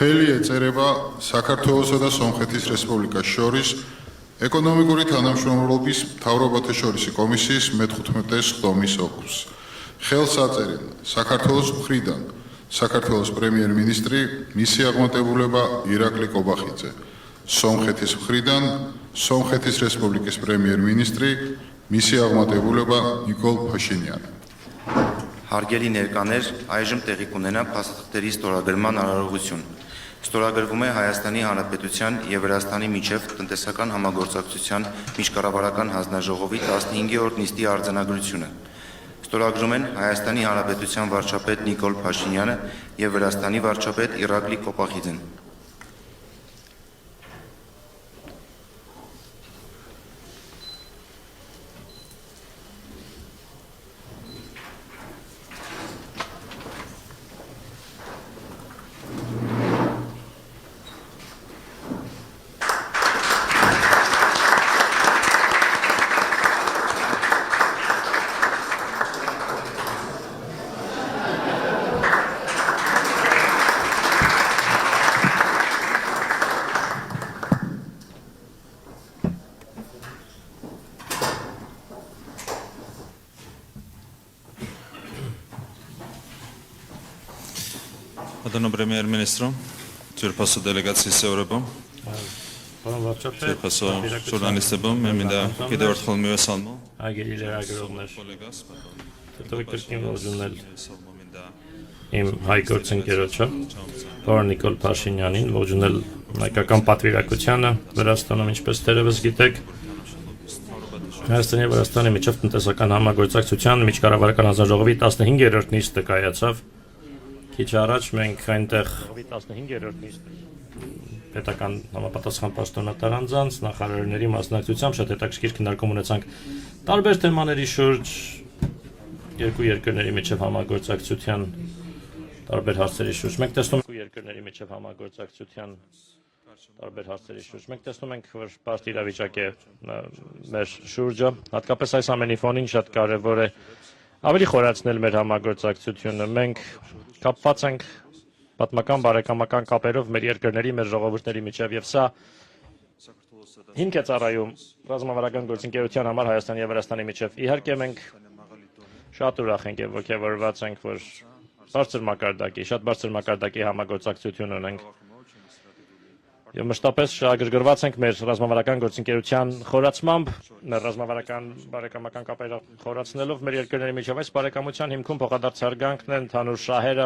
ხელი ეწერება საქართველოსა და სომხეთის რესპუბლიკას შორის ეკონომიკური თანამშრომლობის მთავრობათა შორისი კომისიის მე-15 სხდომის ოქროს. ხელს აწერენ საქართველოს მხრიდან საქართველოს პრემიერ-მინისტრი მისი აღმატებულება ირაკლი კობახიძე, სომხეთის მხრიდან სომხეთის რესპუბლიკის პრემიერ-მინისტრი მისი აღმატებულება նիկոլ Փաշինյանը. Հարգելի ներկաներ, այժմ տեղի կունենա փաստաթղթերի ստորագրման արարողություն։ Ստորագրվում է Հայաստանի Հանրապետության եւ Վրաստանի միջև տնտեսական համագործակցության միջկառավարական հանձնաժողովի 15-րդ նիստի արձանագրությունը։ Ստորագրում են Հայաստանի Հանրապետության վարչապետ Նիկոլ Փաշինյանը եւ Վրաստանի վարչապետ Իրակլի Կոպախիձեն։ Pardon, Premier-Ministru, Türpaso delegatsiyası Evropa. Türpaso jurnalistebim, memnunum. Gidiyor olmuyor salmo. Hageliler agroglar. Tabii Türkiye'nin orijinal im հայգործ ընկերոջը, պարոն Նիկոլ Փաշինյանին, orijinal հայկական պատվիրակությանը Վրաստանում, ինչպես դերևս գիտեք, Հայաստանի եւ Վրաստանի միջև տնտեսական համագործակցության միջկառավարական հանձնաժողովի 15-րդ նիստը կայացավ։ Քիչ առաջ մենք այնտեղ 15-րդ նիստ պետական համապատասխան պաշտոնատար անձանց նախարարների մասնակցությամբ շատ հետաքրքիր քննարկում ունեցանք տարբեր թեմաների շուրջ երկու երկրների միջև համագործակցության տարբեր հարցերի շուրջ մենք տեսնում ենք երկրների միջև համագործակցության տարբեր հարցերի շուրջ մենք տեսնում ենք որ բարդ իրավիճակ է մեր շուրջը հատկապես այս ամենի ֆոնին շատ կարևոր է ավելի խորացնել մեր համագործակցությունը մենք կապված ենք պատմական բարեկամական կապերով մեր երկրների, մեր ժողովուրդների միջև եւ սա հիմք է ծառայում ռազմավարական գործընկերության համար Հայաստանի եւ Վրաստանի միջև։ Իհարկե մենք շատ ուրախ ենք եւ ողջավորված ենք, որ բարձր մակարդակի համագործակցություն ունենք։ Եվ մշտապես շահագրգռված ենք մեր ռազմավարական գործընկերության խորացմամբ, մեր ռազմավարական բարեկամական կապերը խորացնելով մեր երկրների միջև այս բարեկամության հիմքում փոխադարձ հարգանքն է ընդհանուր շահերը։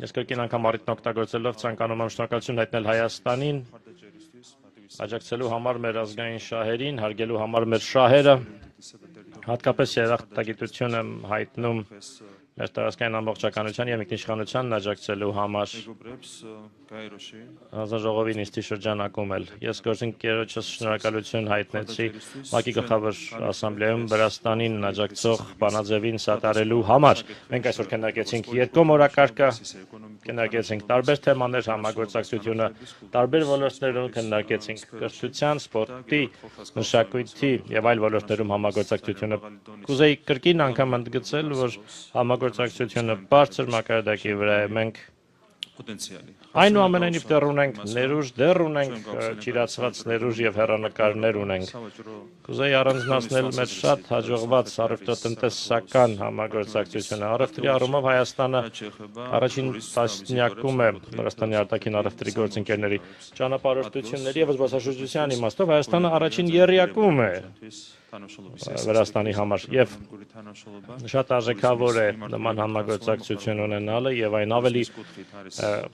Ես կրկին անգամ առիթն օգտագործելով ցանկանում եմ շնորհակալություն հայտնել Հայաստանին, աջակցելու համար մեր ազգային շահերին, հարգելու համար մեր շահերը, հատկապես երախտագիտություն եմ հայտնում մեր տարածքային ամբողջականության եւ ինքնիշխանությանն աջակցելու համար հանձնաժողովի նիստի շրջանակում էլ ես գործընկերոջս շնորհակալություն հայտնեցի ՄԱԿ-ի գլխավոր ասամբլեայում Վրաստանին աջակցող բանաձևին սատարելու համար։ Մենք այսօր քննարկեցինք երկկողմ օրակարգը, քննարկեցինք տարբեր թեմաներ, համագործակցությունը տարբեր ոլորտներում քննարկեցինք կրթության, սպորտի, մշակույթի եւ այլ ոլորտներում համագործակցությունը։ Կուզեի կրկին անգամ ընդգծել, որ համագործակցությունը բարձր մակարդակի վրա է։ Մենք այնուամենայնիվ դեռ ունենք ճիրացված ներուժ եւ հեռանկարներ ունենք։ Կուզեի առանձնացնել մեր շատ հաջողված առևտրատնտեսական համագործակցությունը։ Առևտրի առումով Հայաստանը առաջին տասնյակում է Վրաստանի արտաքին առևտրի գործընկերների ճանապարհորդությունների եւ զբոսաշրջության իմաստով Հայաստանը առաջին եռյակում է Վրաստանի համար եւ շատ արժեքավոր է նման համագործակցություն ունենալը եւ այն ավելի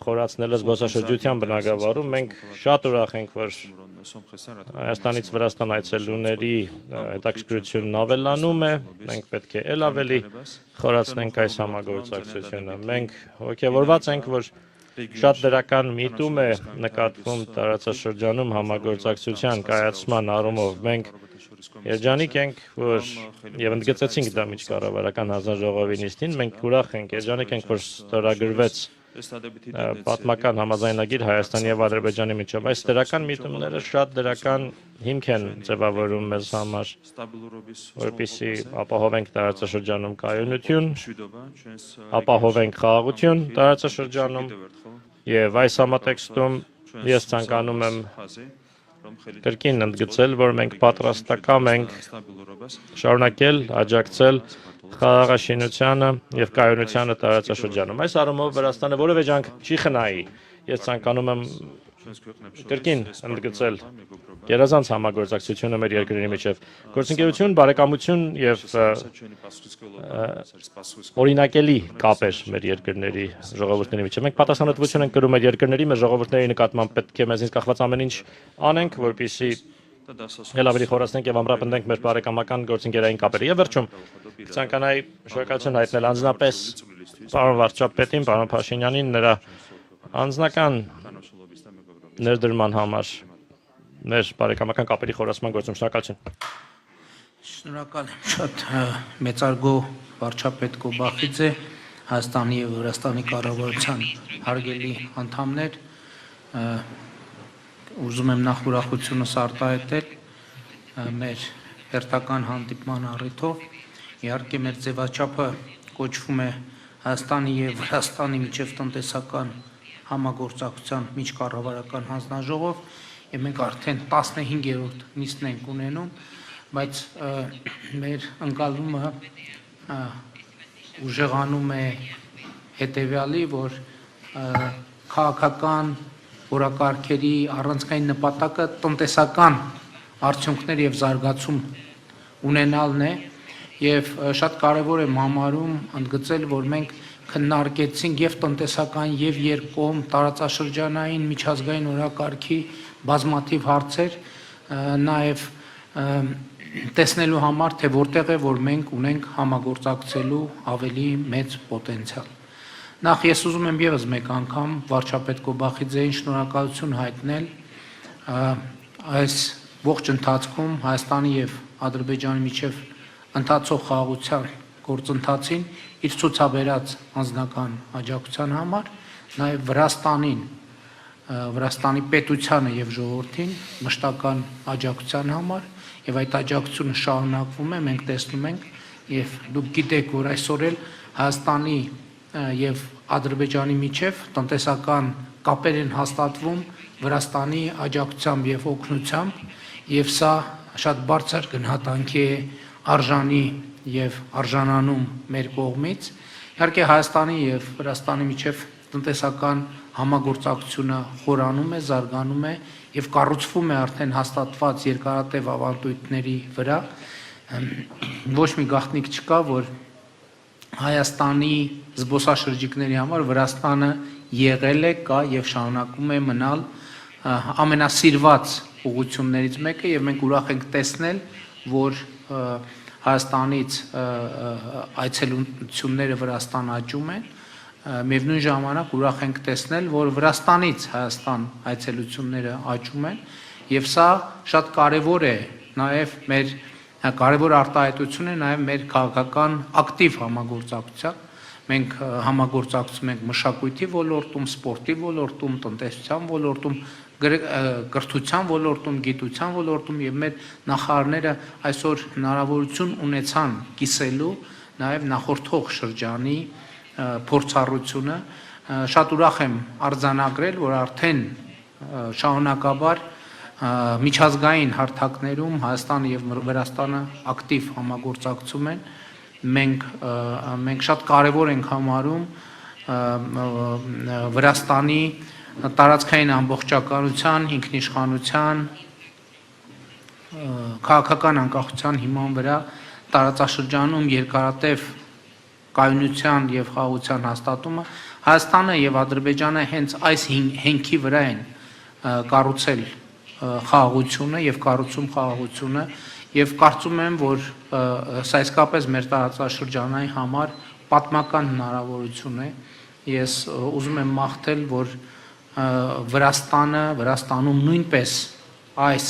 խորացնելը զբոսաշրջության բնագավառում մենք շատ ուրախ ենք որ Հայաստանից Վրաստան այցելուների հետաքրքրությունն ավելանում է մենք պետք է ել ավելի խորացնենք այս համագործակցությունը մենք ողջավորված ենք որ շատ դրական միտում է նկատվում տարածաշրջանում համագործակցության կայացման առումով մենք Երջանիկ ենք, որ եւ ընդգծեցինք դա միջկառավարական հանձնաժողովի նիստին, մենք ուրախ ենք, երջանիկ ենք, որ ստորագրվեց պատմական համաձայնագիր Հայաստանի եւ Ադրբեջանի միջև։ Այս դրական միտումները շատ դրական հիմք են ձևավորում մեզ համար, որպեսզի ապահովենք տարածաշրջանում կայունություն, ապահովենք խաղաղություն տարածաշրջանում Եվ այս համատեքստում ես ցանկանում եմ կրկին ընդգծել, որ մենք պատրաստակամ ենք շարունակել աջակցել խաղաղաշինությանը եւ կայունությանը տարածաշրջանում։ Այս առումով Վրաստանը որևէ ջանք չի խնայի։ Ես ցանկանում եմ կրկին ընդգծել գերազանց համագործակցությունը մեր երկրների միջև։ Գործընկերություն, բարեկամություն եւ օրինակելի կապեր մեր երկրների ժողովուրդների միջև։ Մենք պատասխանատվություն ենք կրում մեր երկրների, մեր ժողովուրդների նկատմամբ պետք է մեզնից կախված ամեն ինչ անենք, որպեսզի ել ավելի խորացնենք եւ ամրապնդենք մեր բարեկամական գործընկերային կապերը։ Եվ վերջում ցանկանայի շնորհակալություն հայտնել անձնապես պարոն վարչապետին, պարոն Փաշինյանին նրա անձնական ներդրման համար մեր բարեկամական կապերի խորացման գործում։ Շնորհակալություն։ Շնորհակալ եմ շատ մեծարգո վարչապետ Կոբախիձե, Հայաստանի եւ Վրաստանի կառավարության հարգելի անդամներ, ուզում եմ նախ ուրախությունս արտահայտել մեր հերթական հանդիպման առիթով։ Իհարկե մեր ձևաչափը կոչվում է Հայաստանի եւ Վրաստանի միջև տնտեսական համագործակցության միջկառավարական հանձնաժողով եւ մենք արդեն 15-րդ նիստն ենք ունենում, բայց մեր ընկալումը ուժեղանում է հետեւյալի, որ քաղաքական որակարգերի առանցքային նպատակը տնտեսական արդյունքներ եւ զարգացում ունենալն է եւ շատ կարեւոր է համարում ընդգծել, որ մենք քննարկեցինք եւ տնտեսական եւ երկկողմ տարածաշրջանային միջազգային օրակարգի բազմաթիվ հարցեր, նաեւ տեսնելու համար, թե որտեղ է, որ մենք ունենք համագործակցելու ավելի մեծ պոտենցիալ։ Նախ ես ուզում եմ եւս մեկ անգամ վարչապետ Կոբախիձեին շնորհակալություն հայտնել այս ողջ ընթացքում Հայաստանի եւ Ադրբեջանի միջև ընթացող խաղաղության գործընթացին իր ցուցաբերած անձնական աջակցության համար, նաեւ Վրաստանի պետությանը եւ ժողովրդին մշտական աջակցության համար եւ այդ աջակցությունը շարունակվում է, մենք տեսնում ենք եւ դուք գիտեք, որ այսօր էլ Հայաստանի եւ Ադրբեջանի միջև տնտեսական կապեր են հաստատվում Վրաստանի աջակցությամբ եւ օգնությամբ եւ սա շատ բարձր գնահատանքի է արժանի եւ արժանանում մեր կողմից։ Իհարկե Հայաստանի եւ Վրաստանի միջև տնտեսական համագործակցությունը խորանում է, զարգանում է եւ կառուցվում է արդեն հաստատված երկարատև ավանդույթների վրա։ Ոչ մի գաղտնիք չկա, որ Հայաստանի զբոսաշրջիկների համար Վրաստանը եղել է, կա եւ շարունակում է մնալ ամենասիրված ուղղություններից մեկը եւ մենք ուրախ ենք տեսնել, որ Հայաստանից այցելությունները Վրաստան աճում են, միևնույն ժամանակ ուրախ ենք տեսնել, որ Վրաստանից Հայաստան այցելությունները աճում են եւ սա շատ կարեւոր է նաեւ մեր կարևոր արտահայտություն է նաեւ մեր քաղաքական ակտիվ համագործակցության։ Մենք համագործակցում ենք մշակույթի ոլորտում, սպորտի ոլորտում, տնտեսության ոլորտում, կրթության ոլորտում, գիտության ոլորտում եւ մեր նախարարները այսօր հնարավորություն ունեցան կիսելու նաեւ նախորդող շրջանի փորձառությունը։ Շատ ուրախ եմ արձանագրել, որ արդեն շարունակաբար միջազգային հարթակներում Հայաստանը եւ Վրաստանը ակտիվ համագործակցում են։ Մենք շատ կարեւոր ենք համարում Վրաստանի տարածքային ամբողջականության, ինքնիշխանության, քաղաքական անկախության հիման վրա տարածաշրջանում երկարատև կայունության եւ խաղաղության հաստատումը Հայաստանը եւ Ադրբեջանը հենց այս հենքի վրա են կառուցել խաղաղությունը եւ կառուցում խաղաղությունը եւ կարծում եմ, որ սա իսկապես մեր տարածաշրջանային համար պատմական հնարավորություն է։ Ես ուզում եմ մաղթել, որ Վրաստանում նույնպես այս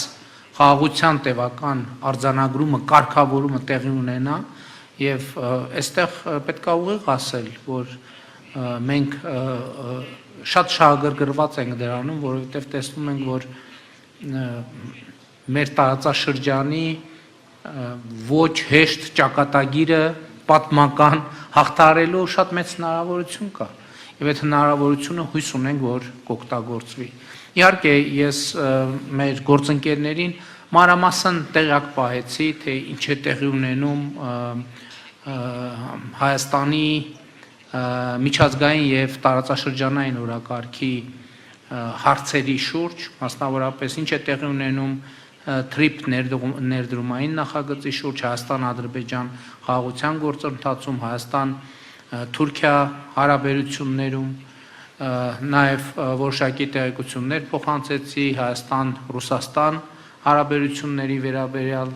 խաղաղության տևական արձանագրումը, կարգավորումը տեղի ունենա եւ այստեղ պետք է ուղիղ ասել, որ մենք շատ շահագրգռված ենք դրանում, որովհետեւ տեսնում ենք, որ մեր տարածաշրջանի ոչ հեշտ ճակատագիրը պատմական հաղթարելու շատ մեծ հնարավորություն կա։ եւ այդ հնարավորությունը հույս ունենք, որ կօգտագործվի։ Իհարկե, ես մեր գործընկերներին մանրամասն տեղյակ պահեցի, թե ինչ է տեղի ունենում Հայաստանի միջազգային եւ տարածաշրջանային օրակարգի հարցերի շուրջ, մասնավորապես ինչ է տեղի ունենում TRIP ներդրումային նախագծի շուրջ Հայաստան-Ադրբեջան խաղաղության գործընթացում, Հայաստան-Թուրքիա հարաբերություններում, նաև որոշակի տեղեկություններ փոխանցեցի Հայաստան-Ռուսաստան հարաբերությունների վերաբերյալ,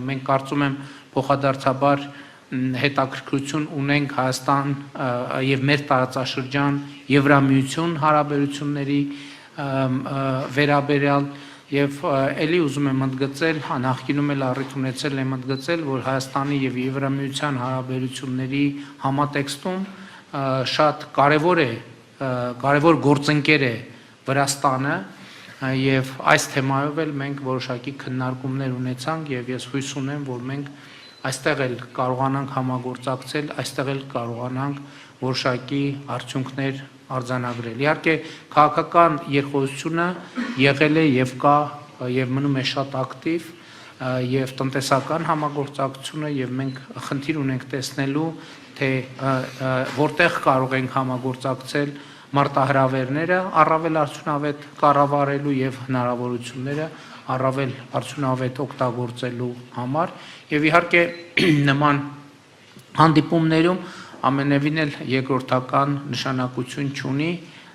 մենք կարծում եմ փոխադարձաբար հետաքրքրություն ունենք Հայաստան եւ մեր տարածաշրջան Եվրամիություն հարաբերությունների վերաբերյալ եւ ելի ուզում եմ ընդգծել, նախկինում էլ առիթ ունեցել եմ ընդգծել, որ Հայաստանի եւ Եվրամիության հարաբերությունների համատեքստում շատ կարևոր գործընկեր է Վրաստանը եւ այս թեմայով էլ մենք որոշակի քննարկումներ ունեցանք եւ ես հույս ունեմ, որ մենք այստեղ էլ կարողանանք համագործակցել, այստեղ էլ կարողանանք որոշակի արդյունքներ արձանագրել։ Իհարկե, քաղաքական երկխոսությունը եղել է եւ կա եւ մնում է շատ ակտիվ եւ տնտեսական համագործակցությունը եւ մենք խնդիր ունենք տեսնելու, թե որտեղ կարող ենք համագործակցել մարտահրավերները առավել արդյունավետ կառավարելու եւ հնարավորությունները առավել արդյունավետ օգտագործելու համար եւ իհարկե նման հանդիպումներում ամենևին էլ երկրորդական նշանակություն չունի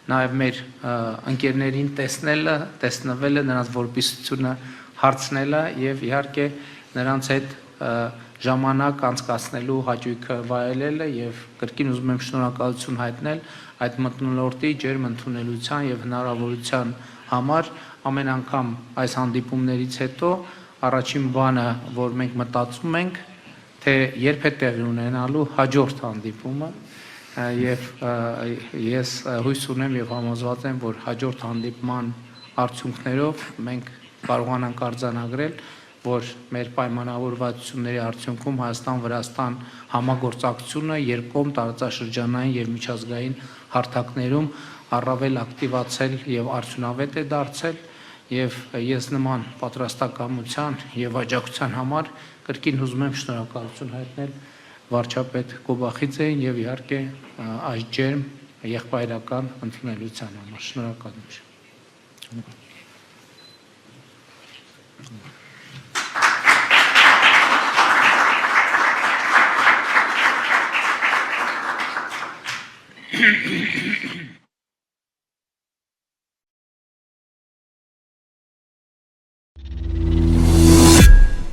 նաեւ մեր ընկերներին տեսնվելը, նրանց որպիսությունը հարցնելը եւ իհարկե նրանց հետ ժամանակ անցկացնելու հաճույքը վայելելը եւ կրկին ուզում եմ շնորհակալություն հայտնել այդ մթնոլորտի ջերմ ընդունելության եւ հնարավորության համար ամեն անգամ այս հանդիպումներից հետո առաջին բանը, որ մենք մտածում ենք, թե երբ է տեղի ունենալու հաջորդ հանդիպումը եւ ես հույս ունեմ եւ համոզված եմ, որ հաջորդ հանդիպման արդյունքներով մենք կարողանանք արձանագրել, որ մեր պայմանավորվածությունների արդյունքում Հայաստան-Վրաստան համագործակցությունը երկկողմ տարածաշրջանային եւ միջազգային հարթակներում առավել ակտիվացել եւ արդյունավետ է դարձել եւ ես նման պատրաստակամության եւ աջակցության համար կրկին ուզում եմ շնորհակալություն հայտնել վարչապետ Կոբախիձեին եւ իհարկե այս ջերմ եղբայրական ընդունելության համար շնորհակալություն։